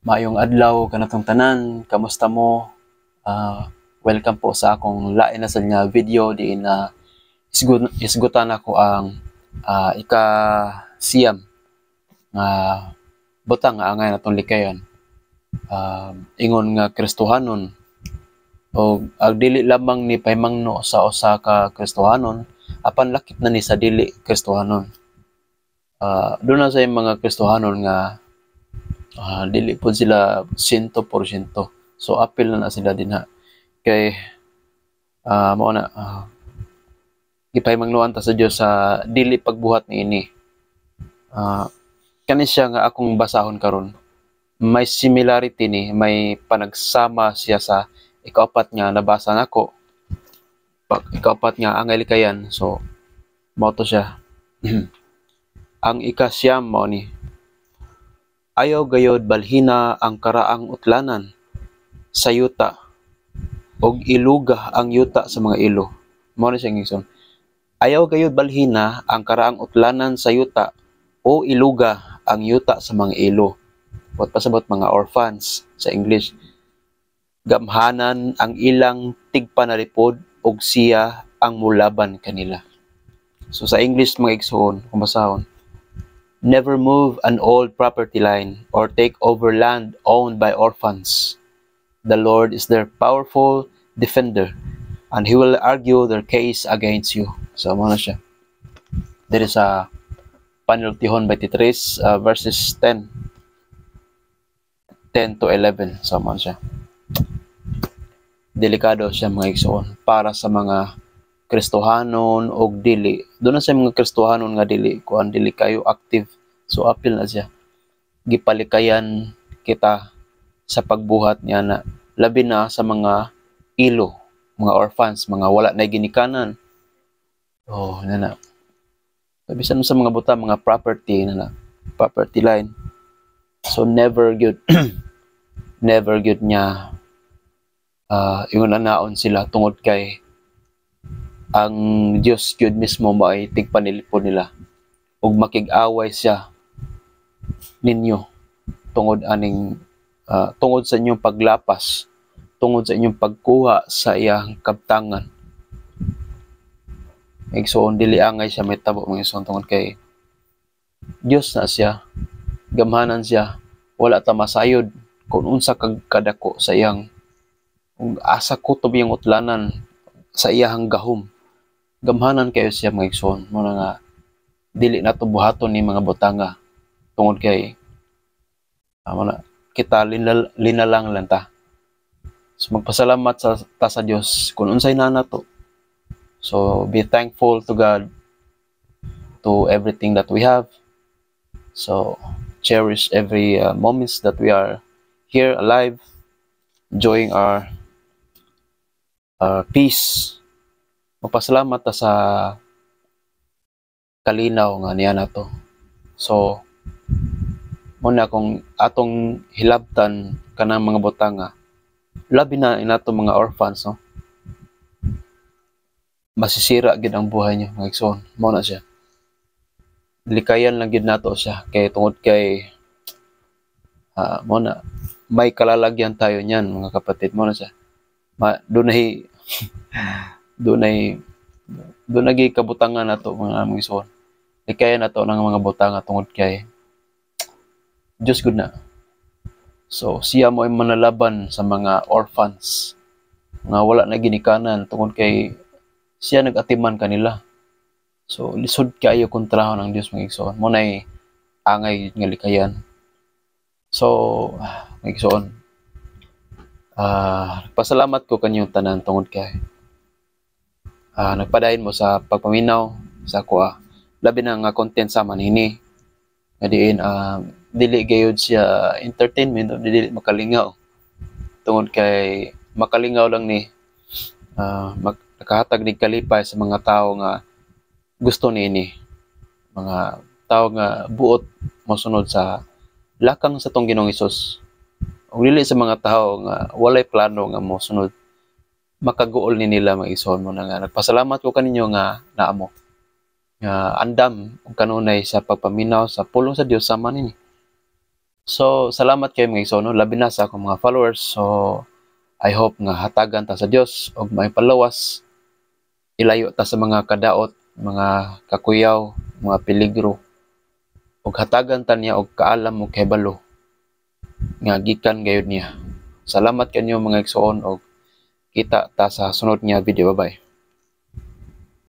Maayong adlaw kanatong tanan, kamusta mo? Welcome po sa akong lain na sa nga video diin na isgutan ako ang ika-siyam nga butang nga angay natong likayan. Ingon nga Kristohanon o dili lamang ni pahimangno sa usa ka Kristohanon apan lakip na ni sa dili Kristohanon. Doon na sa mga Kristohanon nga dili po sila 100%. So apil na sila dinha kay mao na gipahimangnuan ta sa Dios sa dili pagbuhat niini. Kani siya nga akong basahon karon. May similarity ni, may panagsama siya sa ikaapat nga nabasa nako. Ikaapat nga angay likayan. So mao to siya. Ang ika-siyam mao ni, ayaw gayod balhina ang karaang utlanan sa yuta og iluga ang yuta sa mga ilo. Mao na siya ngison. Ayaw gayod balhina ang karaang utlanan sa yuta o iluga ang yuta sa mga ilo. What pasabot mga orphans sa English. Gamhanan ang ilang tigpanalipod og siya ang mulaban kanila. So sa English mga igsoon, kung basahon, never move an old property line or take over land owned by orphans. The Lord is their powerful defender, and He will argue their case against you. So, ano na siya? There is a Panaltihon 23, verses 10 to 11. So, ano siya? Delikado siya mga igsoon para sa mga Kristohanon o dili. Doon na sa mga Kristohanon nga dili, kuan dili kayo active. So, apil na siya. Gipalikayan kita sa pagbuhat niya na labi na sa mga ilo, mga orphans, mga wala na ginikanan. Oh, na. Bisan sa mga buta, mga property na property line. So never good never good niya yung nanaon sila tungod kay ang Dios gyud mismo may tigpanilipon nila ug makig-away siya ninyo tungod aning tungod sa inyong paglapas, tungod sa inyong pagkuha sa iyang kabtangan. Igsoon dili angay siya may tabo mga igsoon tungod kay Dios na siya, gamhanan siya, wala ta masayod kung unsa kadako sa iyang kung asa kutob iyang utlanan sa iyang gahom. Gamhanan kayo siya mga igsoon, mo nga dili nato buhaton ni mga butanga tungod kay kita linalang lang ta. So magpasalamat sa Dios kung unsay na nato. So be thankful to God to everything that we have. So cherish every moments that we are here alive, enjoying our peace. Magpasalamat ta sa kalinaw nga niya nato. So muna kung atong hilabtan kanang mga butanga, labi na inato mga orphans, no? Masisira gid ang buhay niyo mga igsoon. Mao na siya. Likayan lang gid nato siya kay tungod kay mao na may kalalagyan tayo niyan mga kapatid. Mao na siya. Dunay dunay kabutangan nato mga igsoon. Likayan nato ng mga butanga tungod kay Diyos good na. So, siya mo ay manalaban sa mga orphans nga wala na ginikanan tungod kay siya nag-atiman kanila. So, lisod kayo kontrahon ng Diyos mga igsoon. Mo na'y angay nga likayan. So, mga igsoon, pasalamat ko kanyang tanan tungod kay nagpadayon mo sa pagpaminaw sa kuha. Labi na nga content sa manini. Nga diin, dili gayud siya entertainment o dili makalingaw tungod kay makalingaw lang ni nakahatag nig kalipay sa mga tao nga gusto niini, mga tao nga buot mosunod sa lakang sa tong Ginoong Hesus ug dili sa mga tao nga walay plano nga mosunod makaguol ni nila mga igsoon mo na nga. Nagpasalamat ko kaninyo nga naamo nga andam ug kanunay sa pagpaminaw sa pulong sa Dios sama nini. So salamat kayo mga igsoon, no? Labi na sa akong mga followers. So I hope nga hatagan ta sa Dios og may palawas, ilayo ta sa mga kadaot, mga kakuyaw, mga peligro, ug hatagan ta niya og kaalam ug kahibalo nga gikan gayud niya. Salamat kanyo mga igsoon og kita ta sa sunod nga video. Bye bye.